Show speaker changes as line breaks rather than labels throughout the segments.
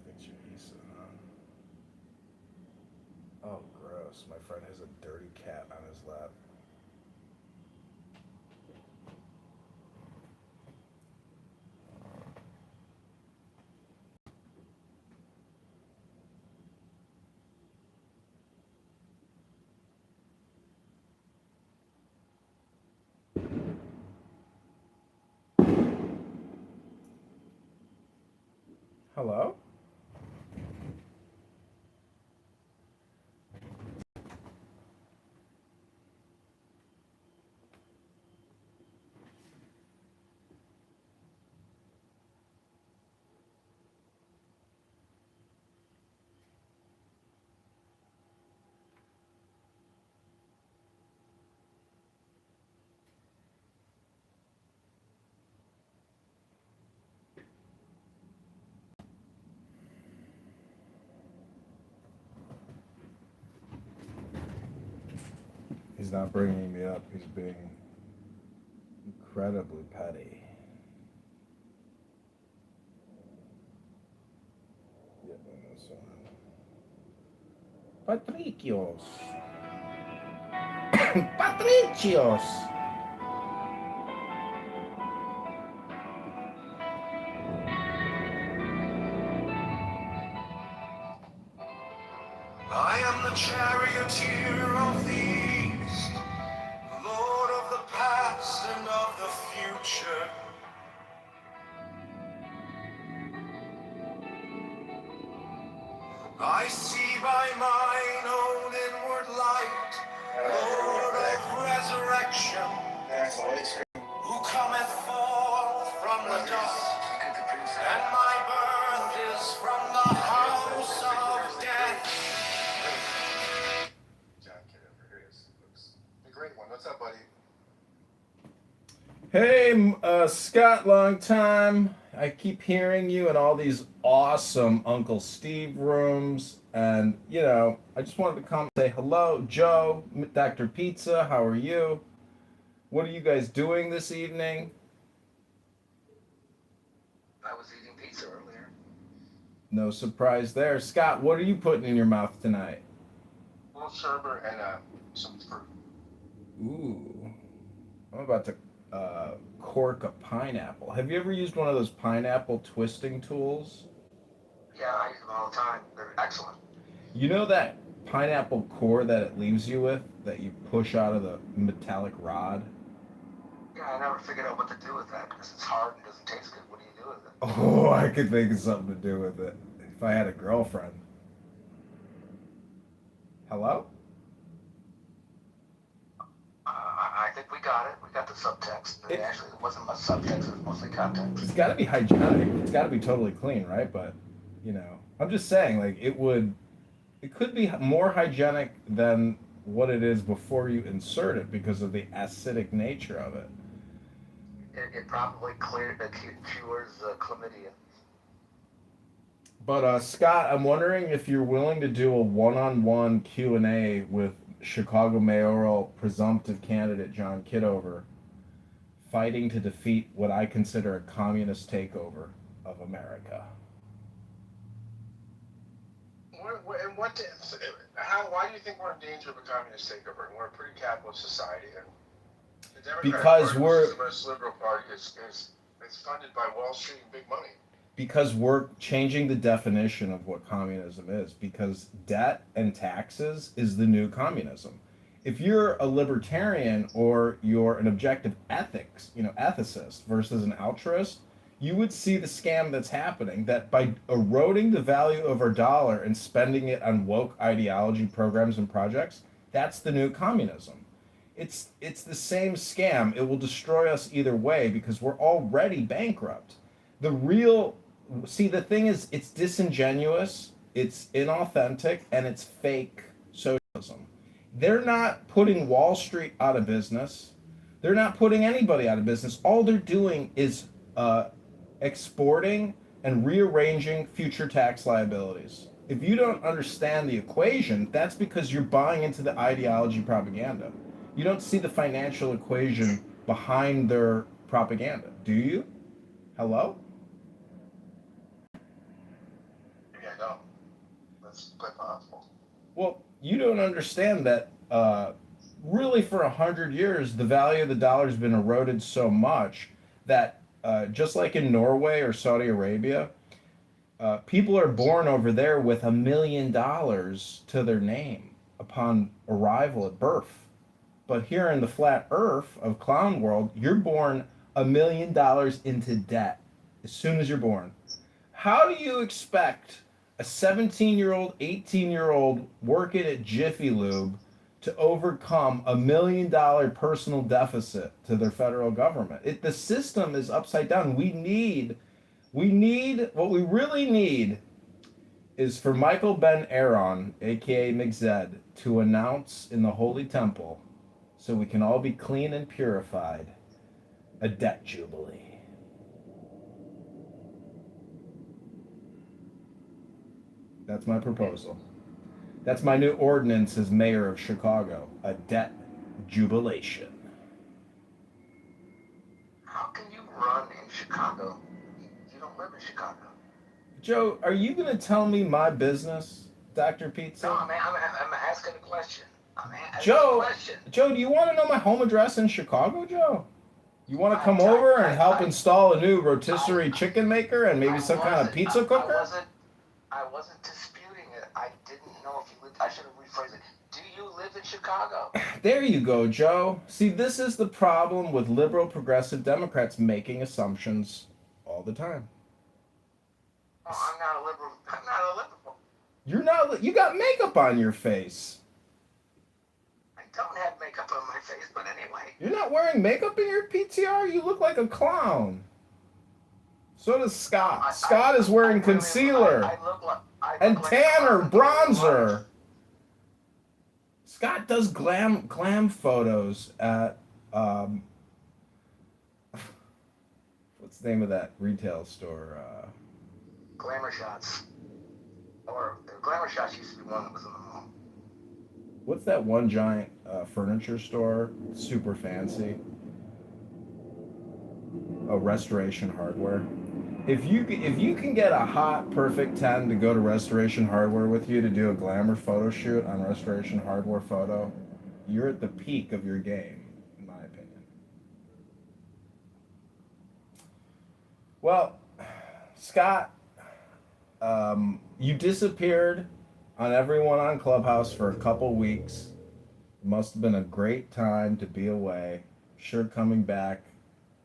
thinks you're Issa, huh? Oh, gross. My friend has a dirty cat on his lap. Hello? He's not bringing me up. He's being incredibly petty. Yeah, that's Patricios. Patricios.
I am the charioteer of the east, lord of the past and of the future. I see by mine own inward light, Lord of resurrection, who cometh forth from the dust, and my birth is from the house of death. John Kitover, here he is. Looks the great one. What's up, buddy?
Hey, Scott, long time. I keep hearing you in all these awesome Uncle Steve rooms. And, I just wanted to come say hello. Joe, Dr. Pizza, how are you? What are you guys doing this evening?
I was eating pizza earlier.
No surprise there. Scott, what are you putting in your mouth tonight?
A little sherbet and some fruit.
Ooh. I'm about to cork a pineapple. Have you ever used one of those pineapple twisting tools?
Yeah, I use them all the time. They're excellent.
You know that pineapple core that it leaves you with that you push out of the metallic rod?
Yeah, I never figured out what to do with that because it's hard and doesn't taste good. What do you do with it?
Oh, I could think of something to do with it if I had a girlfriend. Hello?
I think we got it. We got the subtext. Actually, it wasn't much subtext. It was mostly
It's
context.
got to be hygienic. It's got to be totally clean, right? But, I'm just saying, like, it could be more hygienic than what it is before you insert it because of the acidic nature of it.
It probably cures chlamydia.
But Scott, I'm wondering if you're willing to do a one-on-one Q&A with Chicago mayoral presumptive candidate John Kitover, fighting to defeat what I consider a communist takeover of America.
And what? How? Why do you think we're in danger of a communist takeover? We're a pretty capitalist society, and the Democratic
Because
Party,
we're
which is the most liberal party, is funded by Wall Street and big money.
because we're changing the definition of what communism is, because debt and taxes is the new communism. If you're a libertarian or you're an objective ethicist versus an altruist, you would see the scam that's happening, that by eroding the value of our dollar and spending it on woke ideology programs and projects, that's the new communism. It's the same scam. It will destroy us either way because we're already bankrupt. The real See, the thing is, it's disingenuous, it's inauthentic, and it's fake socialism. They're not putting Wall Street out of business. They're not putting anybody out of business. All they're doing is exporting and rearranging future tax liabilities. If you don't understand the equation, that's because you're buying into the ideology propaganda. You don't see the financial equation behind their propaganda, do you? Hello?
don't. That's quite possible.
Well, you don't understand that really for 100 years, the value of the dollar has been eroded so much that just like in Norway or Saudi Arabia, people are born over there with $1 million to their name upon arrival at birth. But here in the flat earth of clown world, you're born $1 million into debt as soon as you're born. How do you expect a 17-year-old, 18-year-old working at Jiffy Lube to overcome $1 million personal deficit to their federal government? The system is upside down. What we really need is for Michael Ben Aaron, aka McZed, to announce in the Holy Temple, so we can all be clean and purified, a debt jubilee. That's my proposal. That's my new ordinance as mayor of Chicago, a debt jubilation.
How can you run in Chicago? You don't live in Chicago.
Joe, are you going to tell me my business, Dr. Pizza?
No, I'm asking a question.
Joe, do you want to know my home address in Chicago, Joe? You want to come over and help install a new rotisserie chicken maker and maybe some kind of pizza cooker?
I wasn't disputing it. I didn't know if you lived. I should have rephrased it. Do you live in Chicago?
There you go, Joe. See, this is the problem with liberal progressive Democrats making assumptions all the time.
Oh, I'm not a liberal. I'm not a liberal.
You're not. You got makeup on your face.
I don't have makeup on my face, but anyway.
You're not wearing makeup in your PTR? You look like a clown. So does Scott. Scott is wearing concealer. And tanner, bronzer. Scott does glam photos at what's the name of that retail store?
Glamour Shots. Or Glamour Shots used to be one that was in the mall.
What's that one giant furniture store? Super fancy. Oh, Restoration Hardware. If you can get a hot, perfect 10 to go to Restoration Hardware with you to do a glamour photo shoot on Restoration Hardware Photo, you're at the peak of your game, in my opinion. Well, Scott, you disappeared on everyone on Clubhouse for a couple weeks. It must have been a great time to be away. Sure, coming back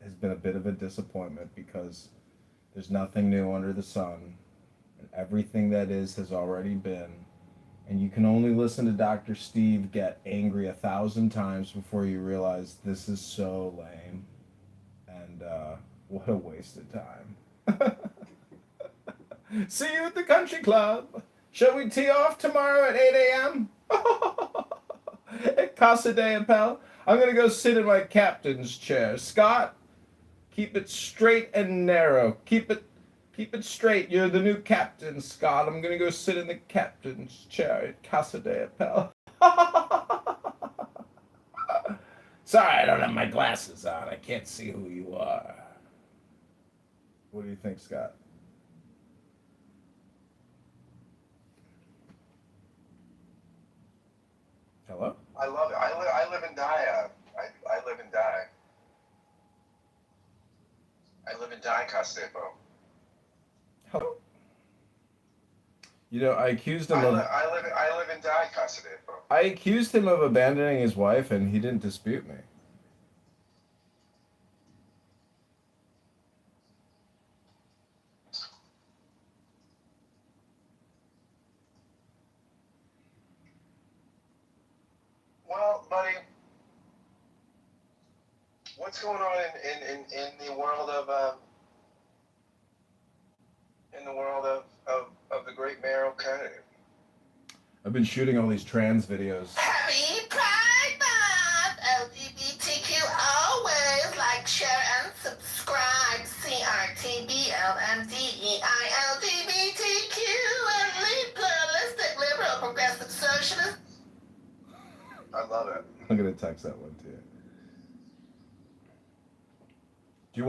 has been a bit of a disappointment because there's nothing new under the sun, and everything that is has already been. And you can only listen to Dr. Steve get angry 1,000 times before you realize this is so lame. And what a waste of time. See you at the country club. Shall we tee off tomorrow at 8 a.m.? At Casa de Appel? I'm going to go sit in my captain's chair. Scott, keep it straight and narrow. Keep it straight. You're the new captain, Scott. I'm going to go sit in the captain's chair at Casa de Appel. Sorry, I don't have my glasses on. I can't see who you are. What do you think, Scott? Hello?
I love it. I live and die. I live and die. I live and die, Castepo.
Hello? You know, I accused him
I live and die, Castepo.
I accused him of abandoning his wife, and he didn't dispute me.
Well, buddy, what's going on in the world of the great Mayor Kennedy?
I've been shooting all these trans videos.
Happy Pride Month! LGBTQ always like, share, and subscribe. CRTBLMDEI LGBTQ and lead pluralistic liberal progressive socialist.
I love it.
I'm gonna text that one to you. Do you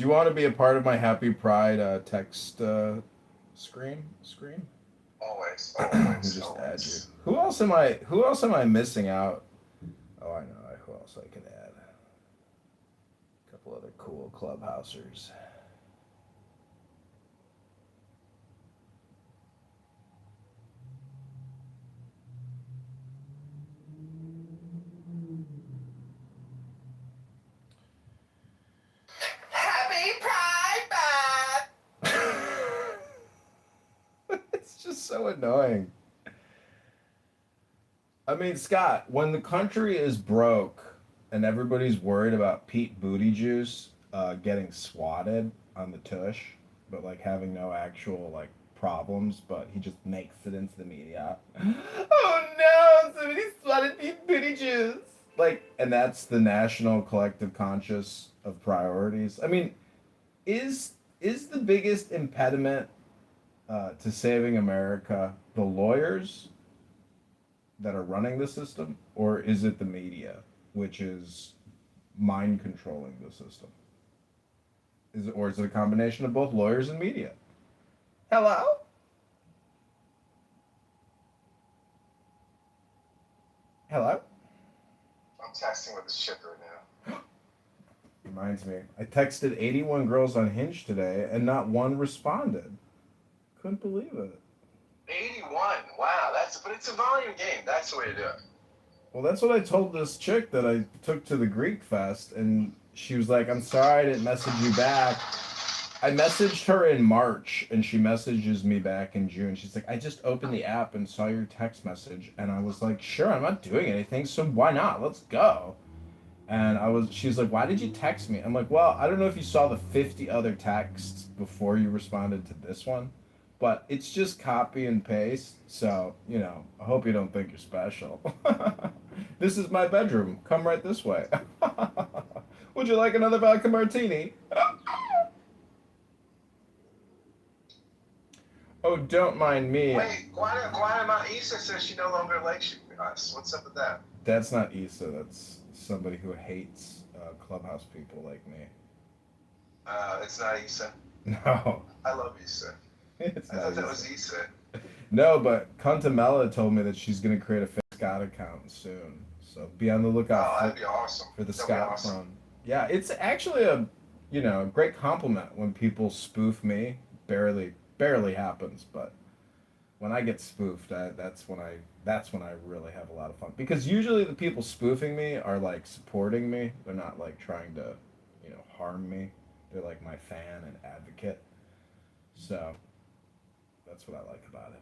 want to be a part of my Happy Pride text screen?
Always,
Let me
always,
just add you.
always.
Who else am I missing out? Oh, I know who else I can add. A couple other cool clubhousers.
Happy Pride Month!
It's just so annoying. I mean, Scott, when the country is broke and everybody's worried about Pete Buttigieg getting swatted on the tush, but like having no actual like problems, but he just makes it into the media. Oh no, somebody swatted Pete Buttigieg. Like, and that's the national collective conscious of priorities. I mean, is the biggest impediment to saving America the lawyers that are running the system, or is it the media, which is mind controlling the system? Or is it a combination of both lawyers and media? Hello? Hello?
I'm texting with this chick right now.
Reminds me, I texted 81 girls on Hinge today and not one responded. Couldn't believe it.
81. Wow, but it's a volume game. That's the way to do it.
Well, that's what I told this chick that I took to the Greek Fest, and she was like, I'm sorry I didn't message you back. I messaged her in March, and she messages me back in June. She's like, I just opened the app and saw your text message, and I was like, sure, I'm not doing anything, so why not? Let's go. And she's like, why did you text me? I'm like, well, I don't know if you saw the 50 other texts before you responded to this one, but it's just copy and paste. So, I hope you don't think you're special. This is my bedroom. Come right this way. Would you like another vodka martini? Oh, don't mind me.
Wait, Guanama Issa says she no longer likes us. What's up with that?
That's not Issa. That's somebody who hates clubhouse people like me.
It's not Issa.
No.
I love Issa.
It's
I
not
thought that
Issa.
was Issa.
No, but Contamella told me that she's going to create a fake Scott account soon. So be on the lookout
Oh, that'd be awesome.
for the
That'd
Scott
be awesome.
clone. Yeah, it's actually a great compliment when people spoof me. Barely happens, but when I get spoofed, that's when I really have a lot of fun. Because usually the people spoofing me are like supporting me. They're not like trying to, harm me. They're like my fan and advocate. So that's what I like about it.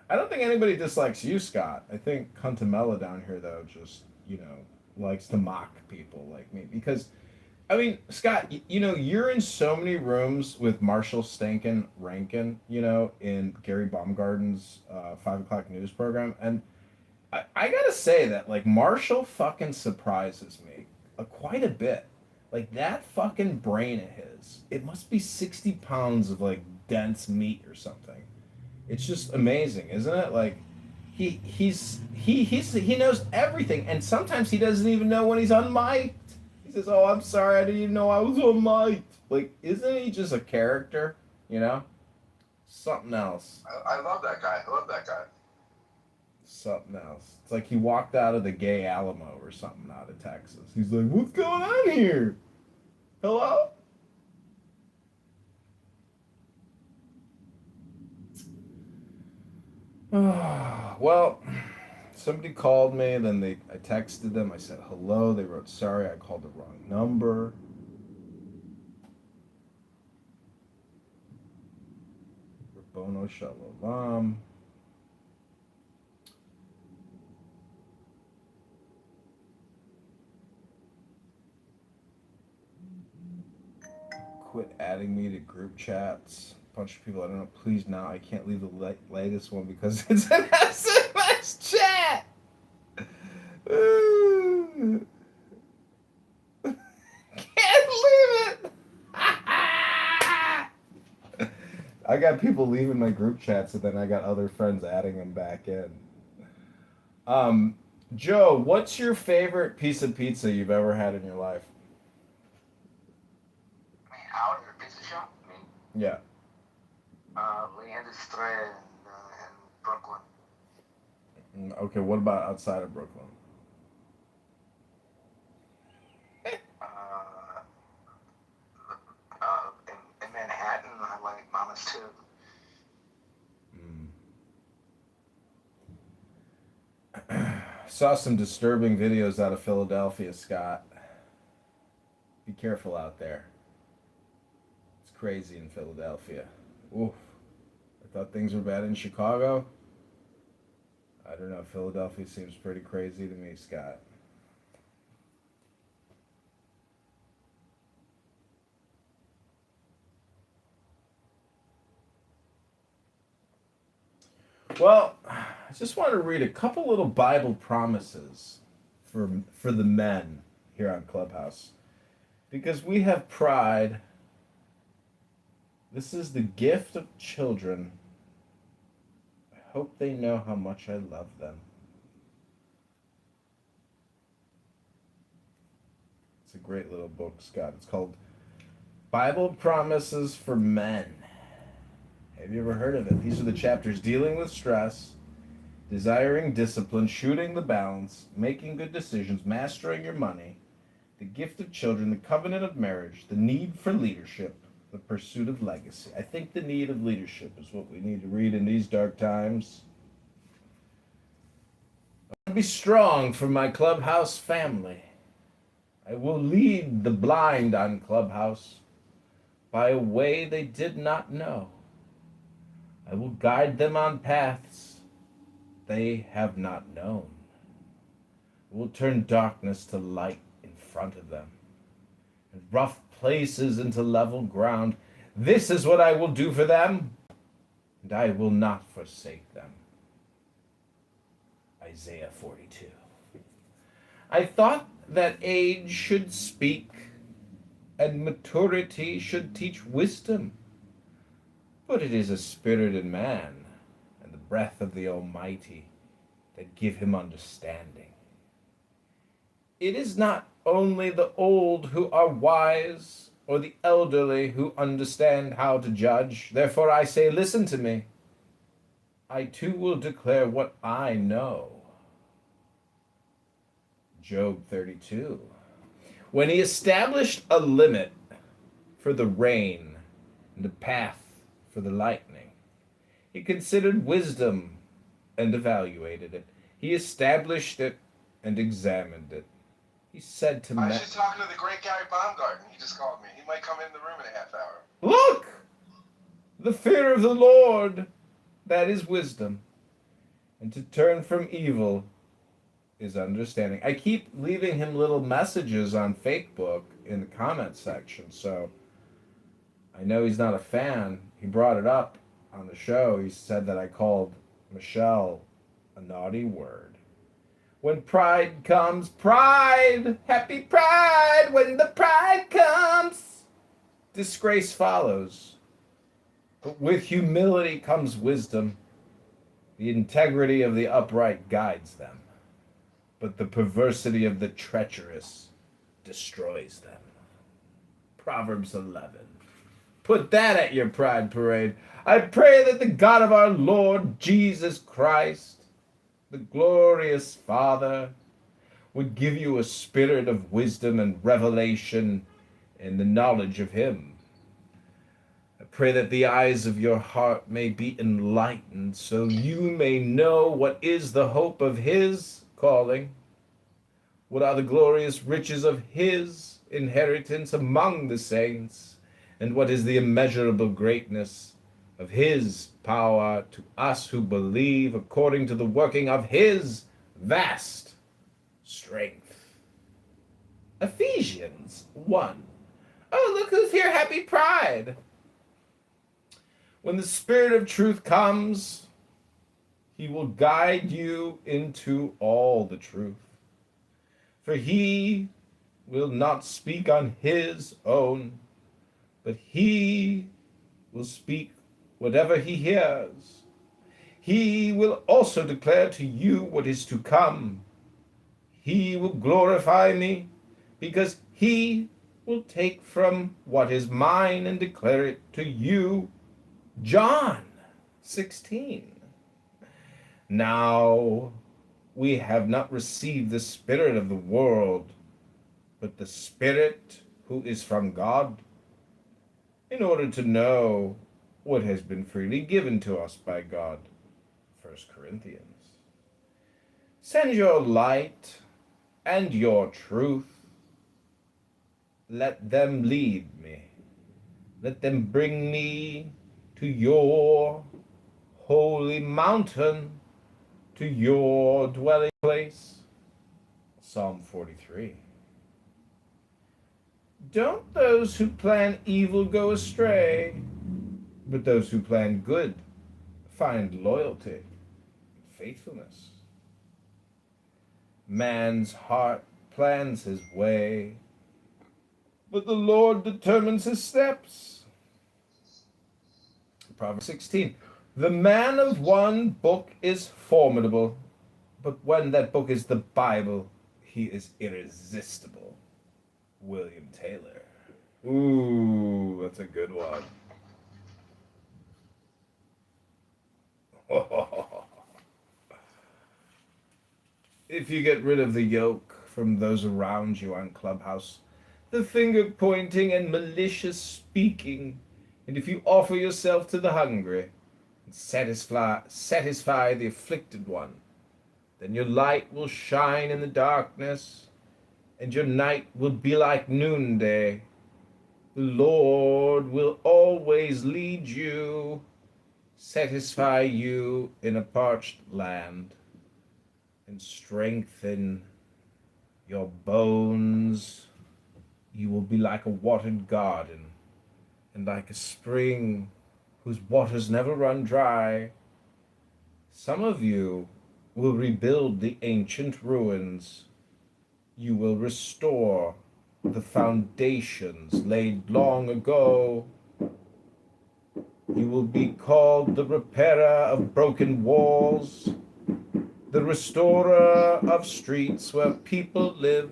I don't think anybody dislikes you, Scott. I think Contamella down here though just, likes to mock people like me because I mean, Scott, you're in so many rooms with Marshall Stankin Rankin, in Gary Baumgarten's 5 o'clock news program. And I gotta say that, like, Marshall fucking surprises me quite a bit. Like, that fucking brain of his, it must be 60 pounds of, like, dense meat or something. It's just amazing, isn't it? Like, he knows everything, and sometimes he doesn't even know when he's on mic. He says, "Oh, I'm sorry, I didn't even know I was on mic." Like, isn't he just a character? Something else.
I love that guy. I love that guy.
Something else. It's like he walked out of the gay Alamo or something out of Texas. He's like, "What's going on here? Hello?" Well, somebody called me, then I texted them, I said hello, they wrote sorry, I called the wrong number. Rabono Shalom. Quit adding me to group chats. Bunch of people I don't know. Please now. I can't leave the latest one because it's an SMS chat. Can't leave it. I got people leaving my group chats, and then I got other friends adding them back in. Joe, what's your favorite piece of pizza you've ever had in your life?
I mean, out in the pizza shop. I mean,
Yeah.
Leander's Thread and Brooklyn.
Okay, what about outside of Brooklyn?
Uh, in Manhattan, I like Mamas too.
Saw some disturbing videos out of Philadelphia, Scott. Be careful out there. It's crazy in Philadelphia. Oof. I thought things were bad in Chicago. I don't know. Philadelphia seems pretty crazy to me, Scott. Well, I just want to read a couple little Bible promises for the men here on Clubhouse. Because we have pride. This is the gift of children. I hope they know how much I love them. It's a great little book, Scott. It's called Bible Promises for Men. Have you ever heard of it? These are the chapters: dealing with stress, desiring discipline, shooting the balance, making good decisions, mastering your money, the gift of children, the covenant of marriage, the need for leadership, the pursuit of legacy. I think the need of leadership is what we need to read in these dark times. I'll be strong for my Clubhouse family. I will lead the blind on Clubhouse by a way they did not know. I will guide them on paths they have not known. I will turn darkness to light in front of them, and rough places into level ground. This is what I will do for them, and I will not forsake them. Isaiah 42. I thought that age should speak, and maturity should teach wisdom. But it is a spirit in man, and the breath of the Almighty, that give him understanding. It is not only the old who are wise, or the elderly who understand how to judge. Therefore I say, listen to me. I too will declare what I know. Job 32. When he established a limit for the rain and a path for the lightning, he considered wisdom and evaluated it. He established it and examined it. He said to
I was just talking to the great Gary Baumgarten. He just called me. He might come in the room in a half hour.
Look! The fear of the Lord, that is wisdom. And to turn from evil is understanding. I keep leaving him little messages on Facebook in the comment section, so I know he's not a fan. He brought it up on the show. He said that I called Michelle a naughty word. When pride comes, pride, happy pride, when the pride comes, disgrace follows. But with humility comes wisdom. The integrity of the upright guides them, but the perversity of the treacherous destroys them. Proverbs 11. Put that at your pride parade. I pray that the God of our Lord Jesus Christ, the glorious Father, would give you a spirit of wisdom and revelation in the knowledge of him. I pray that the eyes of your heart may be enlightened, so you may know what is the hope of his calling, what are the glorious riches of his inheritance among the saints, and what is the immeasurable greatness of his power to us who believe, according to the working of his vast strength. Ephesians 1. Oh, look who's here, happy pride. When the Spirit of truth comes, he will guide you into all the truth. For he will not speak on his own, but he will speak whatever he hears. He will also declare to you what is to come. He will glorify me, because he will take from what is mine and declare it to you. John 16. Now we have not received the Spirit of the world, but the Spirit who is from God, in order to know what has been freely given to us by God. 1 Corinthians. Send your light and your truth. Let them lead me. Let them bring me to your holy mountain, to your dwelling place. Psalm 43. Don't those who plan evil go astray, but those who plan good find loyalty and faithfulness. Man's heart plans his way, but the Lord determines his steps. Proverbs 16. The man of one book is formidable, but when that book is the Bible, he is irresistible. William Taylor. Ooh, that's a good one. If you get rid of the yoke from those around you on Clubhouse, the finger pointing and malicious speaking, and if you offer yourself to the hungry and satisfy the afflicted one, then your light will shine in the darkness, and your night will be like noonday. The Lord will always lead you, satisfy you in a parched land, and strengthen your bones. You will be like a watered garden, and like a spring whose waters never run dry. Some of you will rebuild the ancient ruins. You will restore the foundations laid long ago. You will be called the repairer of broken walls, the restorer of streets where people live.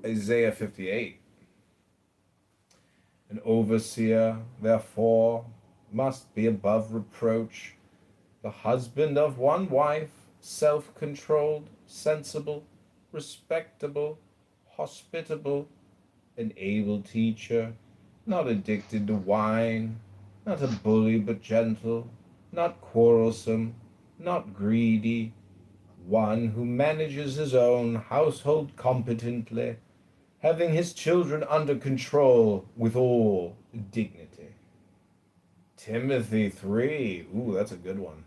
Isaiah 58. An overseer, therefore, must be above reproach, the husband of one wife, self-controlled, sensible, respectable, hospitable, an able teacher, not addicted to wine, not a bully but gentle, not quarrelsome, not greedy, one who manages his own household competently, having his children under control with all dignity. Timothy 3. Ooh, that's a good one.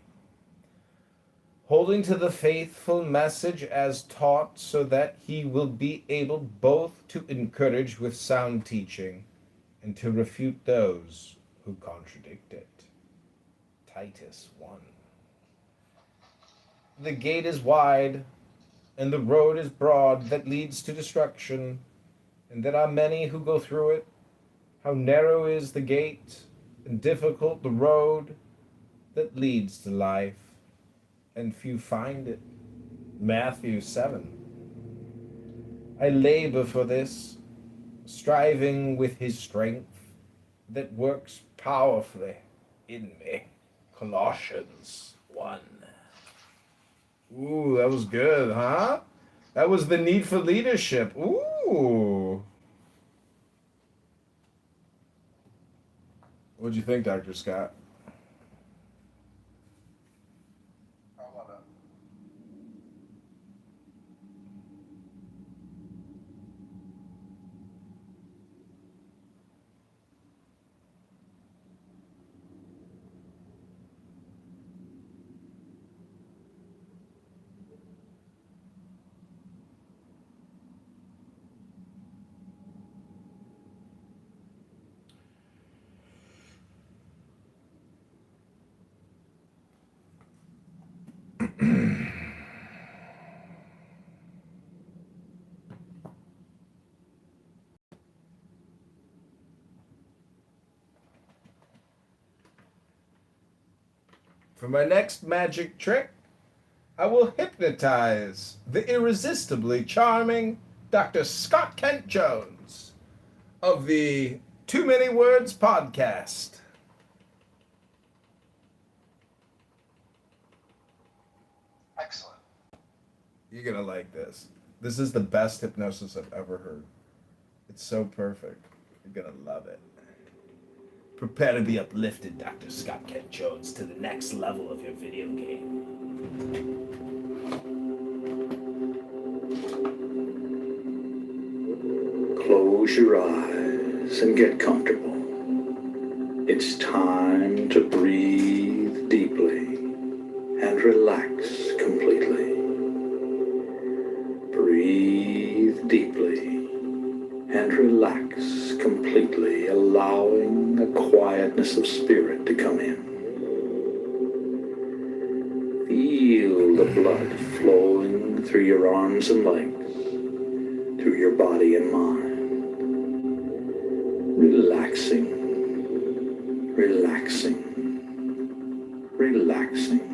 Holding to the faithful message as taught, so that he will be able both to encourage with sound teaching and to refute those who contradict it. Titus 1. The gate is wide, and the road is broad that leads to destruction, and there are many who go through it. How narrow is the gate, and difficult the road that leads to life, and few find it. Matthew 7. I labor for this, striving with his strength that works powerfully in me. Colossians 1. Ooh, that was good, huh? That was the need for leadership. Ooh. What'd you think, Dr. Scott?
I love it.
For my next magic trick, I will hypnotize the irresistibly charming Dr. Scott Kent Jones of the Too Many Words podcast.
Excellent.
You're gonna like this. This is the best hypnosis I've ever heard. It's so perfect. You're gonna love it. Prepare to be uplifted, Dr. Scott Kent Jones, to the next level of your video game.
Close your eyes and get comfortable. It's time to breathe deeply and relax completely. Breathe deeply and relax completely, allowing a quietness of spirit to come in. Feel the blood flowing through your arms and legs, through your body and mind. Relaxing, relaxing, relaxing.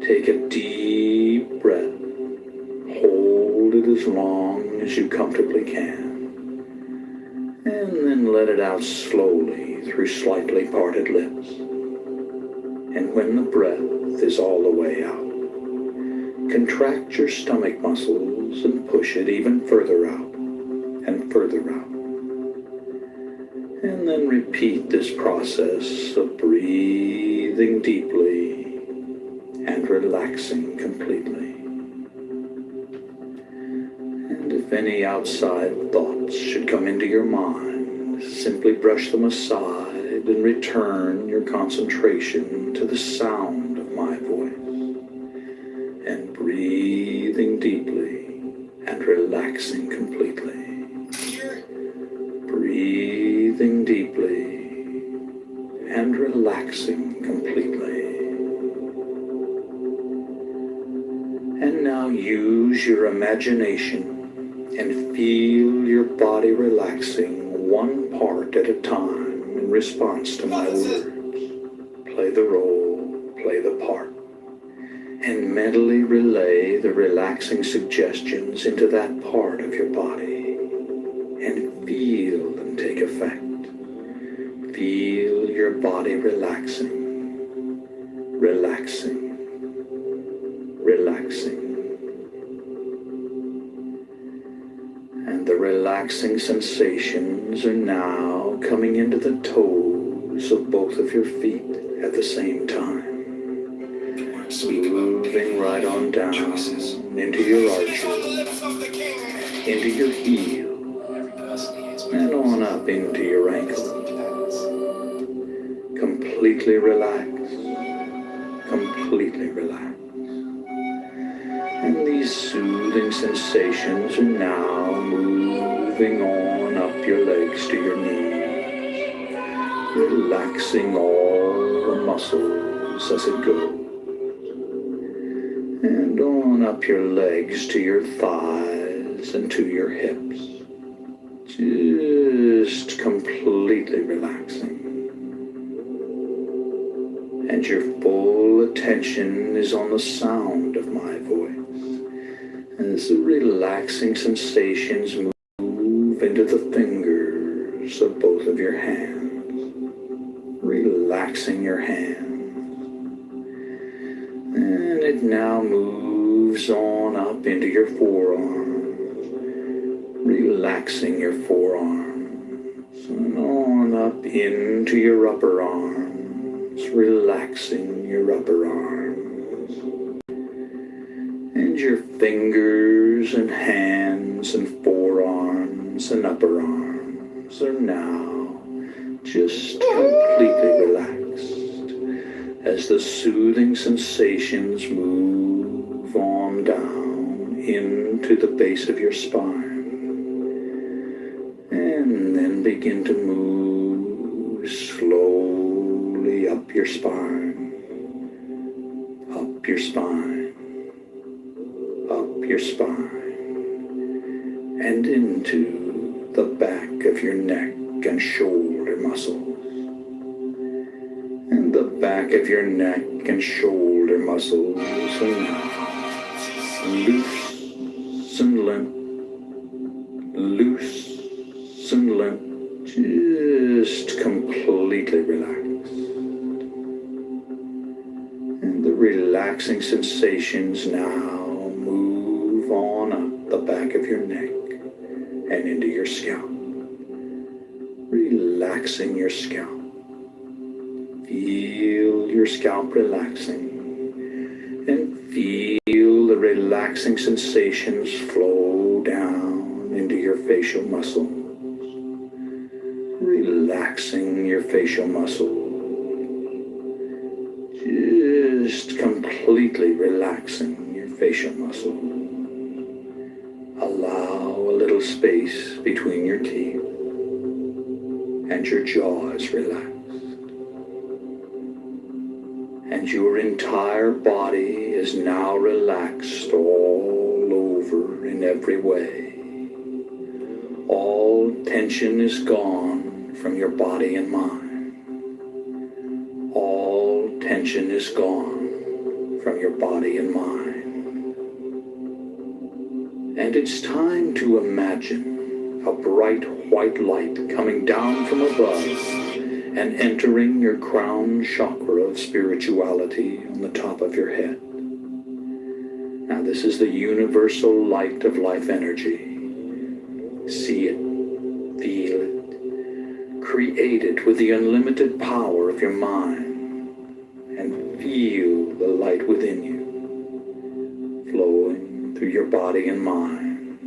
Take a deep breath. Hold it as long as you comfortably can. And then let it out slowly through slightly parted lips. And when the breath is all the way out, contract your stomach muscles and push it even further out and further out. And then repeat this process of breathing deeply and relaxing completely. And if any outside thoughts should come into your mind, simply brush them aside and return your concentration to the sound of my voice. And breathing deeply and relaxing completely. Breathing deeply and relaxing completely. And now use your imagination and feel your body relaxing one part at a time in response to my words. Play the role, play the part, and mentally relay the relaxing suggestions into that part of your body. And feel them take effect. Feel your body relaxing, relaxing, relaxing. And the relaxing sensations are now coming into the toes of both of your feet at the same time. Moving right on down into your arches, into your heels, and on up into your ankles. Completely relaxed, completely relaxed. And these soothing sensations are now moving on up your legs to your knees, relaxing all the muscles as it goes. And on up your legs to your thighs and to your hips. Just completely relaxing. And your full attention is on the sound of my voice. As the relaxing sensations move into the fingers of both of your hands. Relaxing your hands. And it now moves on up into your forearms. Relaxing your forearms, and on up into your upper arms, relaxing your upper arms, and your fingers and hands and forearms and upper arms are now just completely relaxed as the soothing sensations move on down into the base of your spine. And then begin to move slowly up your spine, up your spine, up your spine, and into the back of your neck and shoulder muscles. And the back of your neck and shoulder muscles are now loose and limp, loose and limp, just completely relaxed. And the relaxing sensations now move on up the back of your neck and into your scalp, relaxing your scalp. Feel your scalp relaxing and feel the relaxing sensations flow down into your facial muscles, relaxing your facial muscles, just completely relaxing your facial muscles. Allow a little space between your teeth and your jaw is relaxed. And your entire body is now relaxed all over in every way. All tension is gone from your body and mind. All tension is gone from your body and mind. And it's time to imagine a bright white light coming down from above and entering your crown chakra of spirituality on the top of your head. Now this is the universal light of life energy. See it, feel it, create it with the unlimited power of your mind, and feel the light within you, flowing through your body and mind,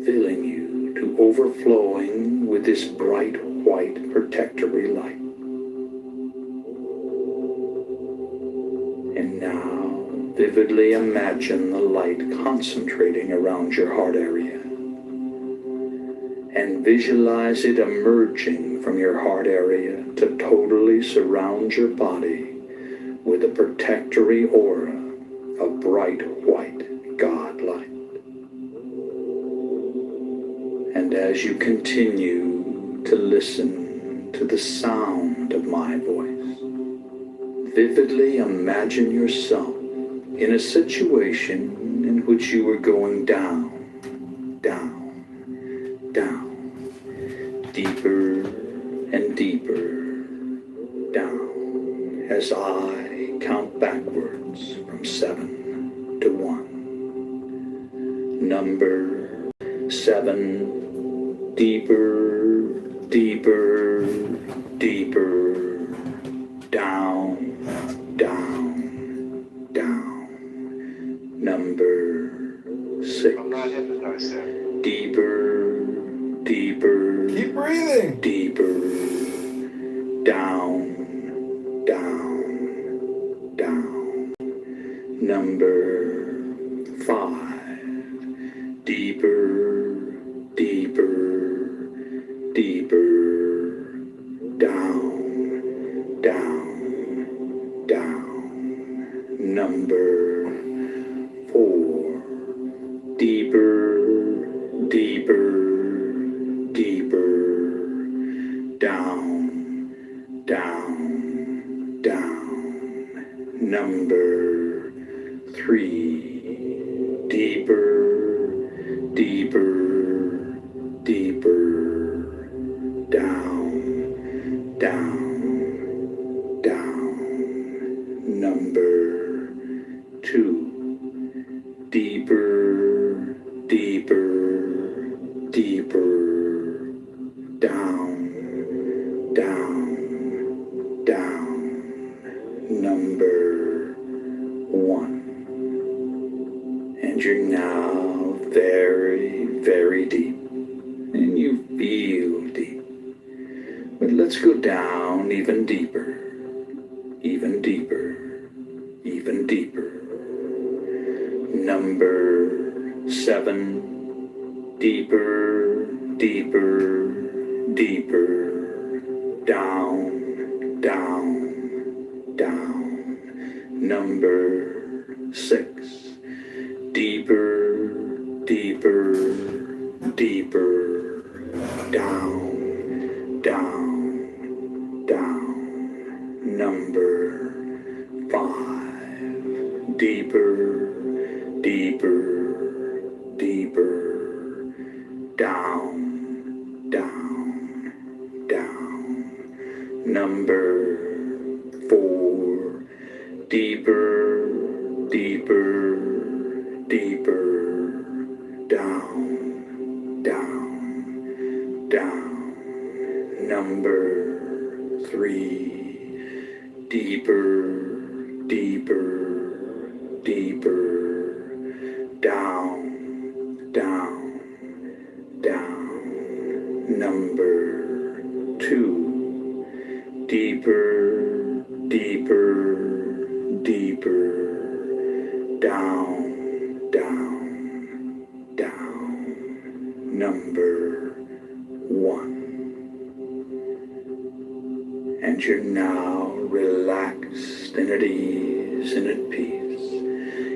filling you to overflowing with this bright white protectory light. And now vividly imagine the light concentrating around your heart area, and visualize it emerging from your heart area to totally surround your body with a protectory aura of bright white God light. And as you continue to listen to the sound of my voice, vividly imagine yourself in a situation in which you are going down, down, down, deeper and deeper down as I count backwards from 7 to 1. Number 7, deeper, deeper, deeper, down, down, down. Number 6,
I'm not hypnotized there.
deeper, deeper,
Keep breathing.
deeper, down, down, down. Number 5, deeper, deeper, deeper, down, down, down. Number 4, deeper, deeper, deeper, down, down, down. Number 3, deeper, deeper, deeper, down, down, down. Number 2, deeper, deeper, deeper, down, down, down. Number 1. And you're now very, very deep, and you feel deep. But let's go down even deeper, even deeper, even deeper. Number 7, deeper, deeper, deeper, down, down, down. Number 6, deeper, deeper, deeper, down, down, down. Number 5, deeper, deeper, deeper, down, down, down. Number 4, Deeper, deeper, deeper, down, down, down. Number 3, deeper, deeper, deeper, down, down, down. Number 2, deeper, deeper, deeper, down, down, down. Number 1. And you're now relaxed and at ease and at peace,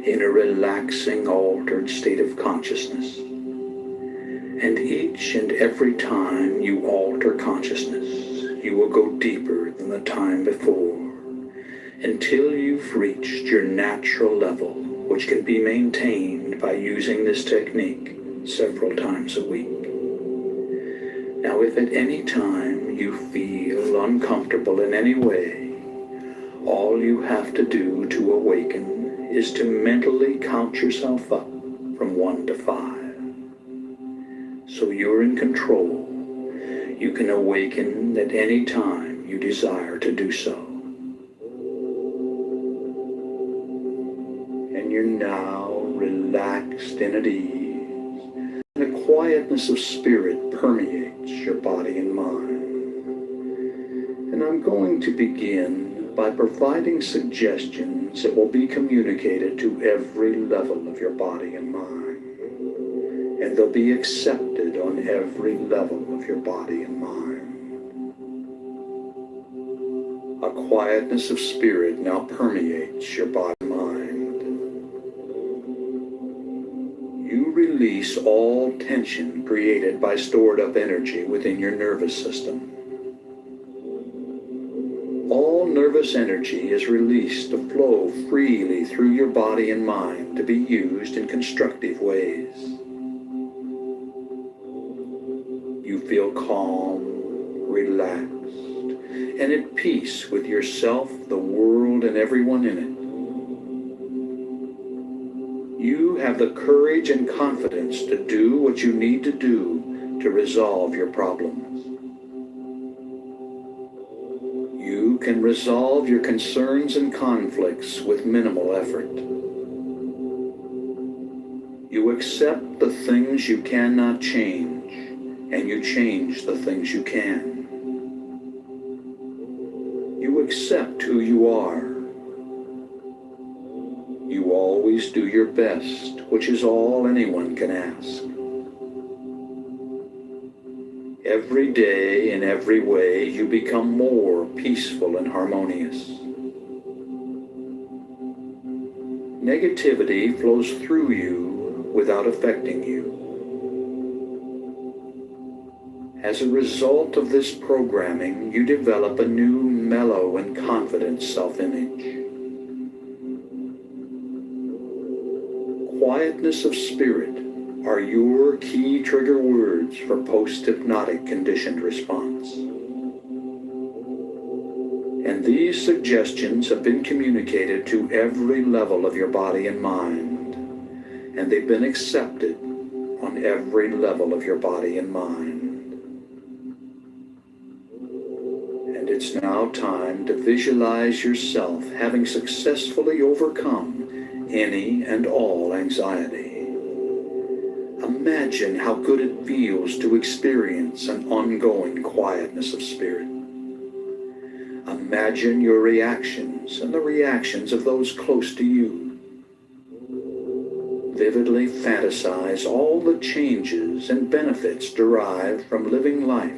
in a relaxing, altered state of consciousness. And each and every time you alter consciousness, you will go deeper than the time before, until you've reached your natural level, which can be maintained by using this technique several times a week. Now, if at any time you feel uncomfortable in any way, all you have to do to awaken is to mentally count yourself up from 1 to 5. So you're in control. You can awaken at any time you desire to do so. And you're now relaxed and at ease. And a quietness of spirit permeates your body and mind. And I'm going to begin by providing suggestions that will be communicated to every level of your body and mind. And they'll be accepted on every level of your body and mind. A quietness of spirit now permeates your body and mind. You release all tension created by stored up energy within your nervous system. All nervous energy is released to flow freely through your body and mind to be used in constructive ways. You feel calm, relaxed, and at peace with yourself, the world, and everyone in it. You have the courage and confidence to do what you need to do to resolve your problems. You can resolve your concerns and conflicts with minimal effort. You accept the things you cannot change, and you change the things you can. You accept who you are. You always do your best, which is all anyone can ask. Every day, in every way, you become more peaceful and harmonious. Negativity flows through you without affecting you. As a result of this programming, you develop a new, mellow, and confident self-image. Quietness of spirit are your key trigger words for post-hypnotic conditioned response. And these suggestions have been communicated to every level of your body and mind, and they've been accepted on every level of your body and mind. It's now time to visualize yourself having successfully overcome any and all anxiety. Imagine how good it feels to experience an ongoing quietness of spirit. Imagine your reactions and the reactions of those close to you. Vividly fantasize all the changes and benefits derived from living life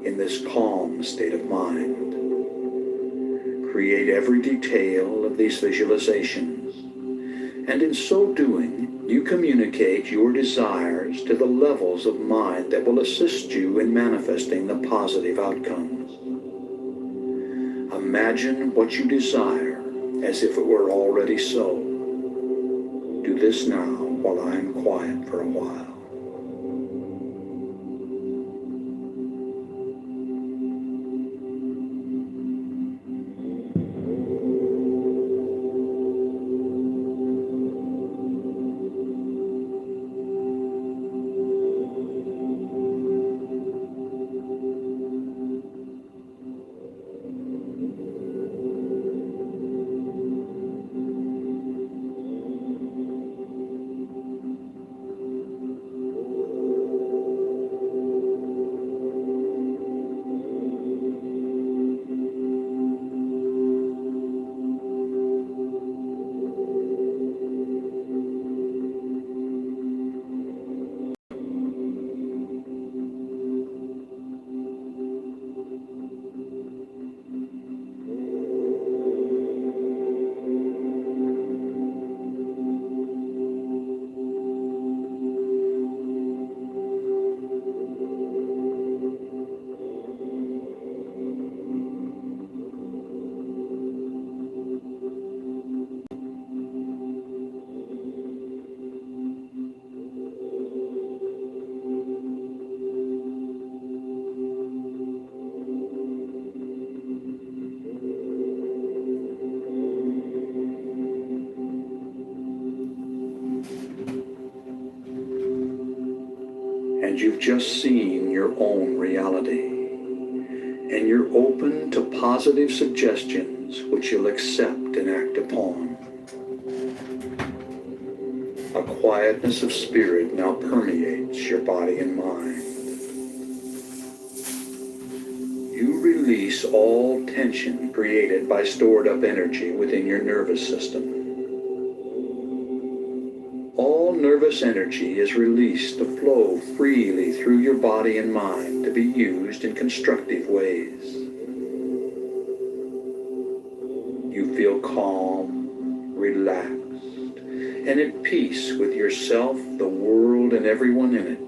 in this calm state of mind. Create every detail of these visualizations, and in so doing, you communicate your desires to the levels of mind that will assist you in manifesting the positive outcomes. Imagine what you desire as if it were already so. Do this now while I am quiet for a while. and you've just seen your own reality. And you're open to positive suggestions which you'll accept and act upon. A quietness of spirit now permeates your body and mind. You release all tension created by stored up energy within your nervous system. All nervous energy is released to flow freely through your body and mind to be used in constructive ways. You feel calm, relaxed, and at peace with yourself, the world, and everyone in it.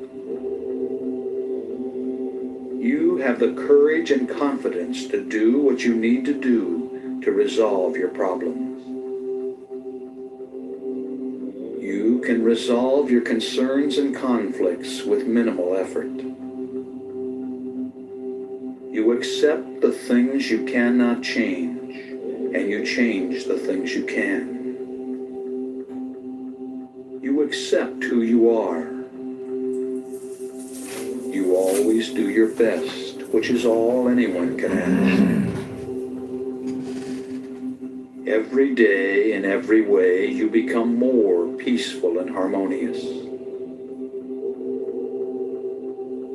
You have the courage and confidence to do what you need to do to resolve your problems. You can resolve your concerns and conflicts with minimal effort. You accept the things you cannot change, and you change the things you can. You accept who you are. You always do your best, which is all anyone can ask. Every day, in every way, you become more peaceful and harmonious.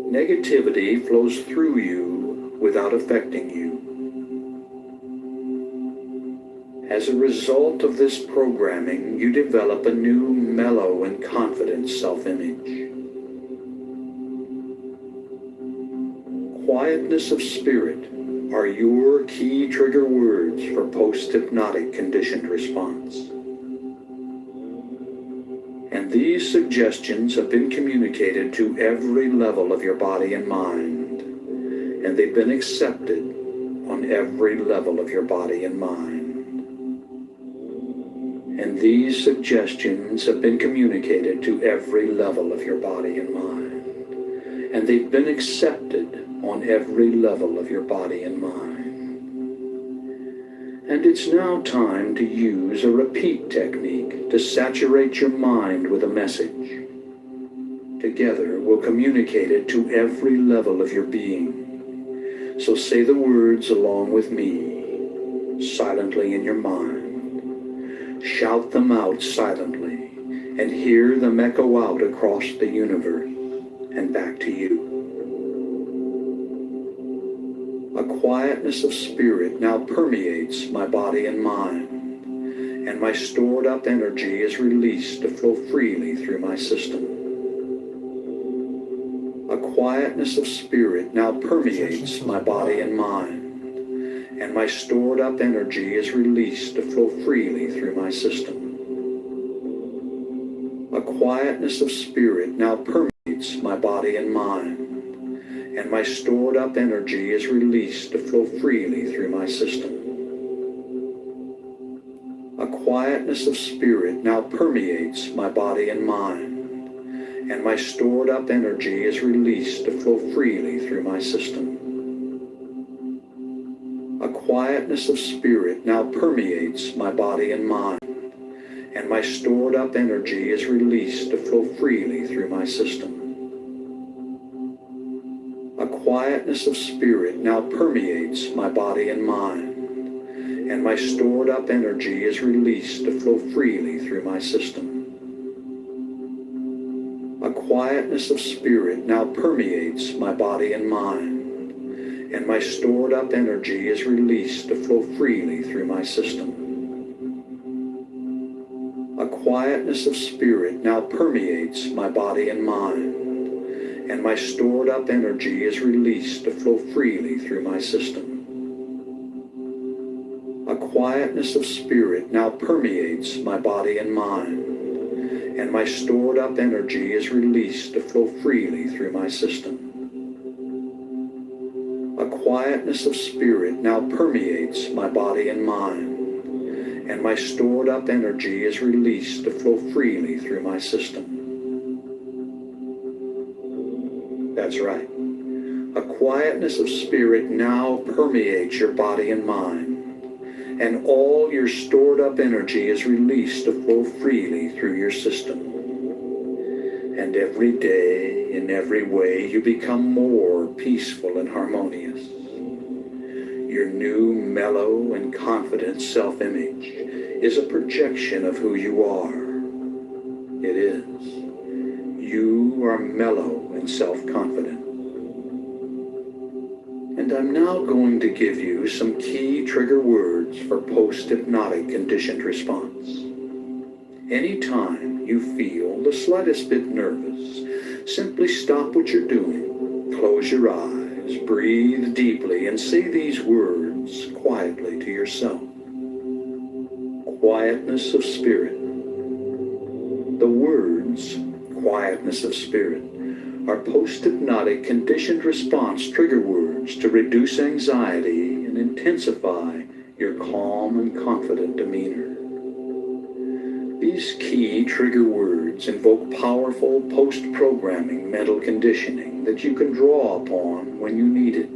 Negativity flows through you without affecting you. As a result of this programming, you develop a new mellow and confident self-image. Quietness of spirit are your key trigger words for post-hypnotic conditioned response. And these suggestions have been communicated to every level of your body and mind, and they've been accepted on every level of your body and mind. And these suggestions have been communicated to every level of your body and mind, and they've been accepted on every level of your body and mind. And it's now time to use a repeat technique to saturate your mind with a message. Together, we'll communicate it to every level of your being. So say the words along with me, silently in your mind. Shout them out silently, and hear them echo out across the universe and back to you. A quietness of spirit now permeates my body and mind, and my stored up energy is released to flow freely through my system. A quietness of spirit now permeates my body and mind, and my stored up energy is released to flow freely through my system. A quietness of spirit now permeates my body and mind, and my stored up energy is released to flow freely through my system. A quietness of spirit now permeates my body and mind, and my stored up energy is released to flow freely through my system. A quietness of spirit now permeates my body and mind, and my stored up energy is released to flow freely through my system. A quietness of spirit now permeates my body and mind, and my stored up energy is released to flow freely through my system. A quietness of spirit now permeates my body and mind, and my stored up energy is released to flow freely through my system. A quietness of spirit now permeates my body and mind, and my stored up energy is released to flow freely through my system. A quietness of spirit now permeates my body and mind, and my stored up energy is released to flow freely through my system. A quietness of spirit now permeates my body and mind, and my stored up energy is released to flow freely through my system. That's right. A quietness of spirit now permeates your body and mind, and all your stored up energy is released to flow freely through your system. And every day, in every way, you become more peaceful and harmonious. Your new, mellow, and confident self-image is a projection of who you are. It is. You are mellow and self-confident. And I'm now going to give you some key trigger words for post-hypnotic conditioned response. Anytime you feel the slightest bit nervous, simply stop what you're doing, close your eyes, breathe deeply, and say these words quietly to yourself. Quietness of spirit. The words, quietness of spirit, are post-hypnotic conditioned response trigger words to reduce anxiety and intensify your calm and confident demeanor. These key trigger words invoke powerful post-programming mental conditioning that you can draw upon when you need it.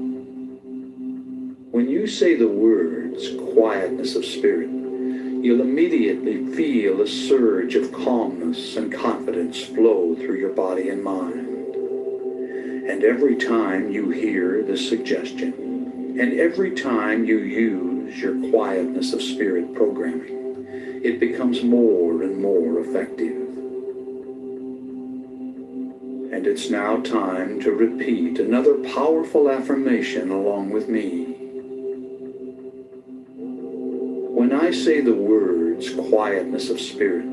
When you say the words, quietness of spirit, you'll immediately feel a surge of calmness and confidence flow through your body and mind. And every time you hear this suggestion, and every time you use your quietness of spirit programming, it becomes more and more effective. And it's now time to repeat another powerful affirmation along with me. When I say the words, quietness of spirit,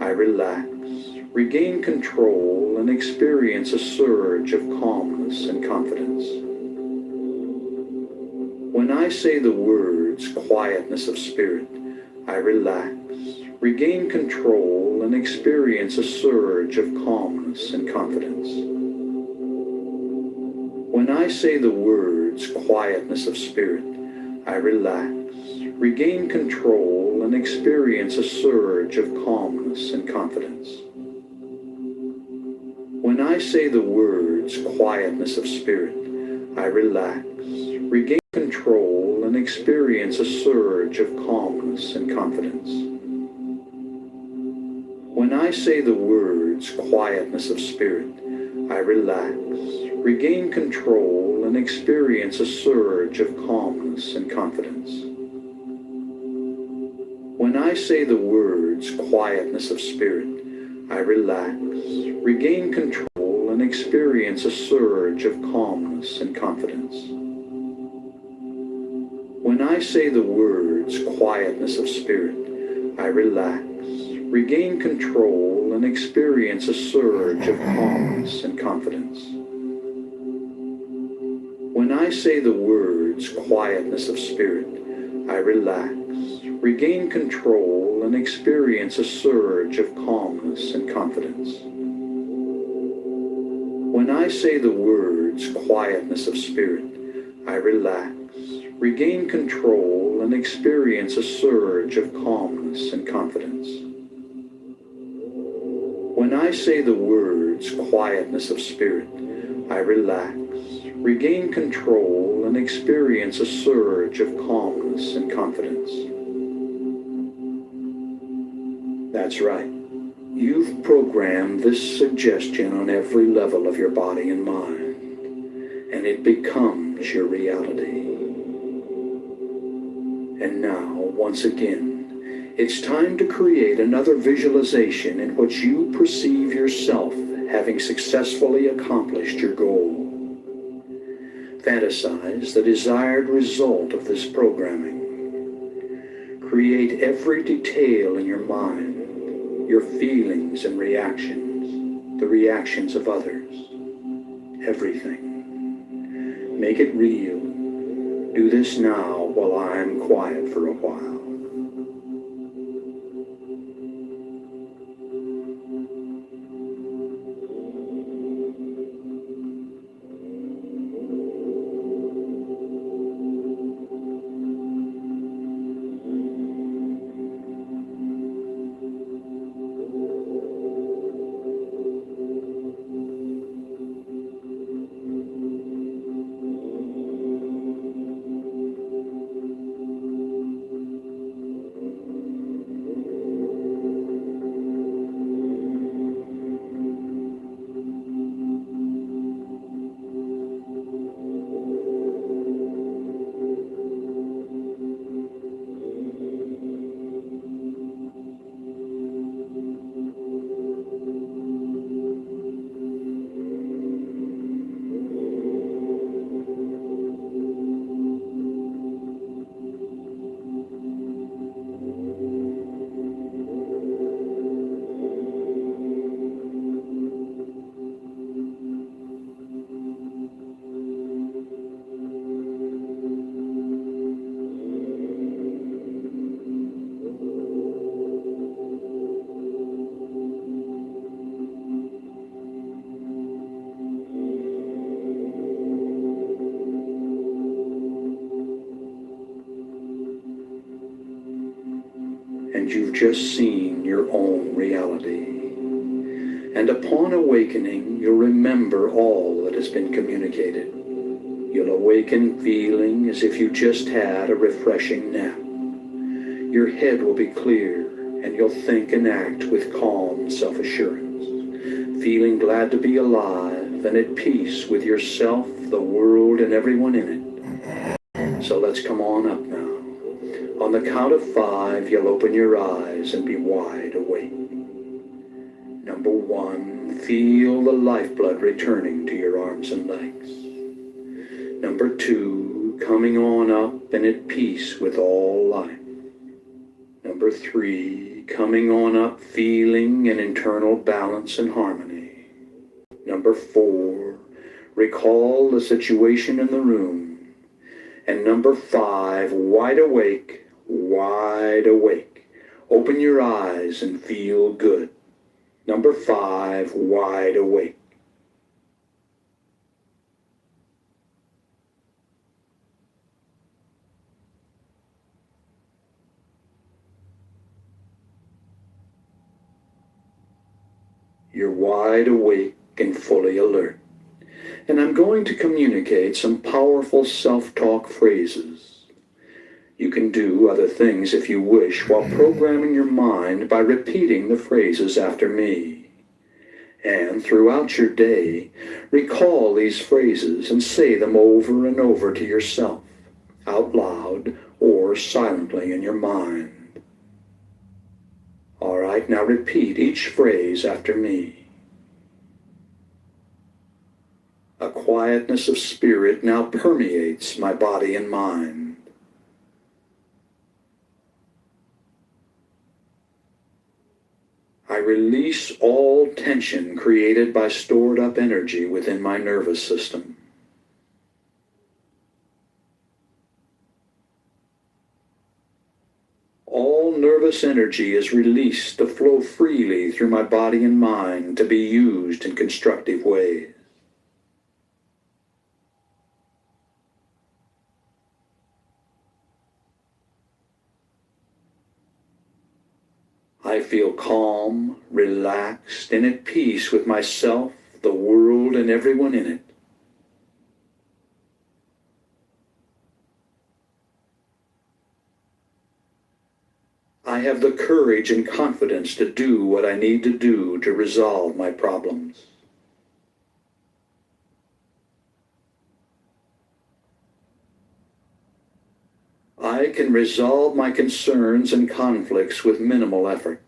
I relax, regain control, and experience a surge of calmness and confidence. When I say the words, quietness of spirit, I relax, regain control, and experience a surge of calmness and confidence. When I say the words, quietness of spirit, I relax, regain control, and experience a surge of calmness and confidence. When I say the words, quietness of spirit, I relax, regain control, and experience a surge of calmness and confidence. When I say the words, quietness of spirit, I relax, regain control, and experience a surge of calmness and confidence. When I say the words, quietness of spirit, I relax, regain control, and experience a surge of calmness and confidence. When I say the words, quietness of spirit, I relax, regain control, and experience a surge of calmness and confidence. When I say the words, quietness of spirit, I relax, regain control, and experience a surge of calmness and confidence. When I say the words, quietness of spirit, I relax, regain control, and experience a surge of calmness and confidence. When I say the words, quietness of spirit, I relax, regain control, and experience a surge of calmness and confidence. That's right. You've programmed this suggestion on every level of your body and mind, and it becomes your reality. And now, once again, it's time to create another visualization in which you perceive yourself having successfully accomplished your goal. Fantasize the desired result of this programming. Create every detail in your mind, your feelings and reactions, the reactions of others, everything. Make it real. Do this now while I'm quiet for a while. and you've just seen your own reality. And upon awakening, you'll remember all that has been communicated. You'll awaken feeling as if you just had a refreshing nap. Your head will be clear, and you'll think and act with calm self-assurance, feeling glad to be alive and at peace with yourself, the world, and everyone in it. So let's come on up now. On the count of 5, you'll open your eyes and be wide awake. Number 1, feel the lifeblood returning to your arms and legs. Number 2, coming on up and at peace with all life. Number 3, coming on up feeling an internal balance and harmony. Number 4, recall the situation in the room. And number 5, wide awake, wide awake. Open your eyes and feel good. Number 5, wide awake. You're wide awake and fully alert. And I'm going to communicate some powerful self-talk phrases. You can do other things if you wish while programming your mind by repeating the phrases after me. And throughout your day, recall these phrases and say them over and over to yourself, out loud or silently in your mind. All right, now repeat each phrase after me. A quietness of spirit now permeates my body and mind. I release all tension created by stored up energy within my nervous system. All nervous energy is released to flow freely through my body and mind to be used in constructive ways. I feel calm, relaxed, and at peace with myself, the world, and everyone in it. I have the courage and confidence to do what I need to do to resolve my problems. I can resolve my concerns and conflicts with minimal effort.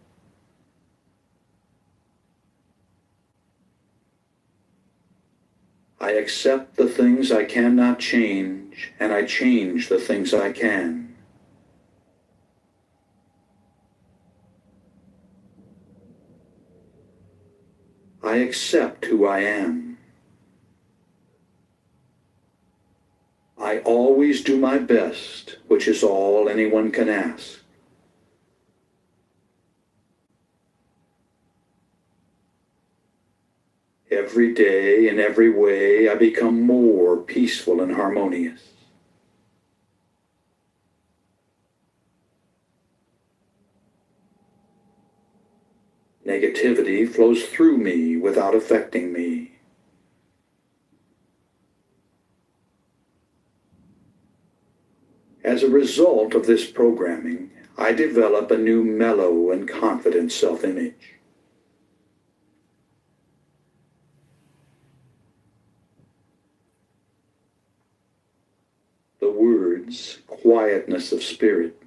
I accept the things I cannot change, and I change the things I can. I accept who I am. I always do my best, which is all anyone can ask. Every day, in every way, I become more peaceful and harmonious. Negativity flows through me without affecting me. As a result of this programming, I develop a new mellow and confident self-image. The words, quietness of spirit,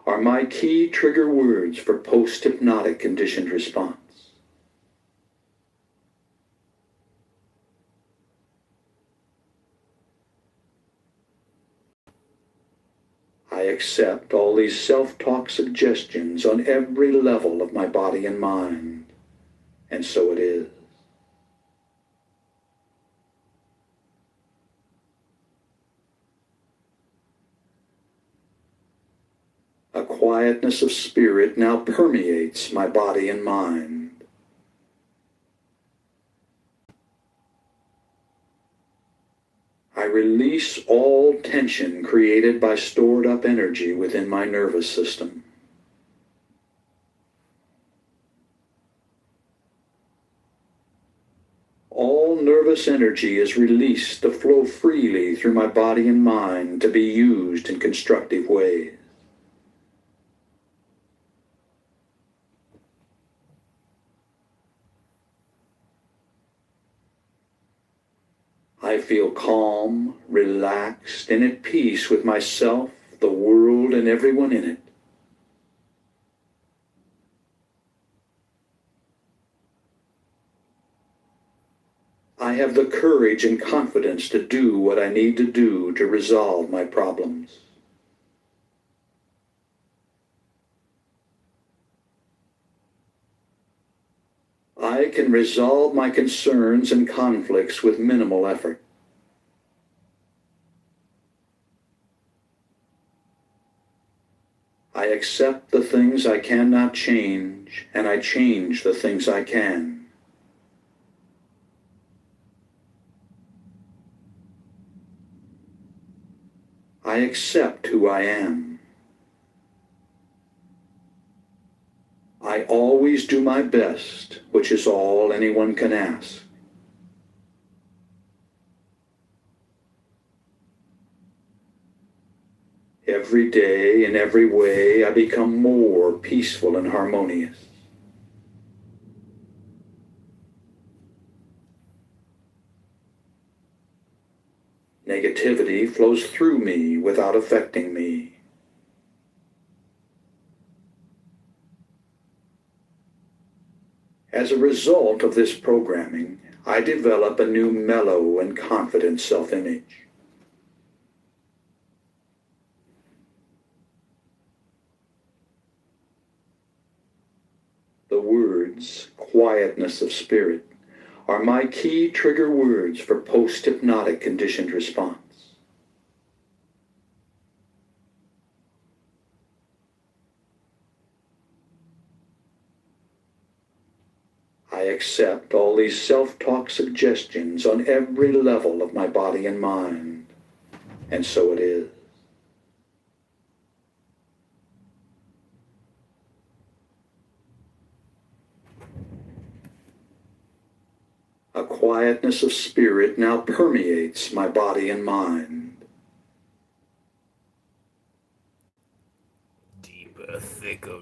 are my key trigger words for post-hypnotic conditioned response. I accept all these self-talk suggestions on every level of my body and mind, and so it is. A quietness of spirit now permeates my body and mind. I release all tension created by stored up energy within my nervous system. all nervous energy is released to flow freely through my body and mind to be used in constructive ways. I feel calm, relaxed, and at peace with myself, the world, and everyone in it. I have the courage and confidence to do what I need to do to resolve my problems. I can resolve my concerns and conflicts with minimal effort. I accept the things I cannot change, and I change the things I can. I accept who I am. I always do my best, which is all anyone can ask. Every day, in every way, I become more peaceful and harmonious. Negativity flows through me without affecting me. As a result of this programming, I develop a new mellow and confident self-image. The words, quietness of spirit, are my key trigger words for post-hypnotic conditioned response. I accept all these self-talk suggestions on every level of my body and mind, and so it is. A quietness of spirit now permeates my body and mind.
Deeper, thicker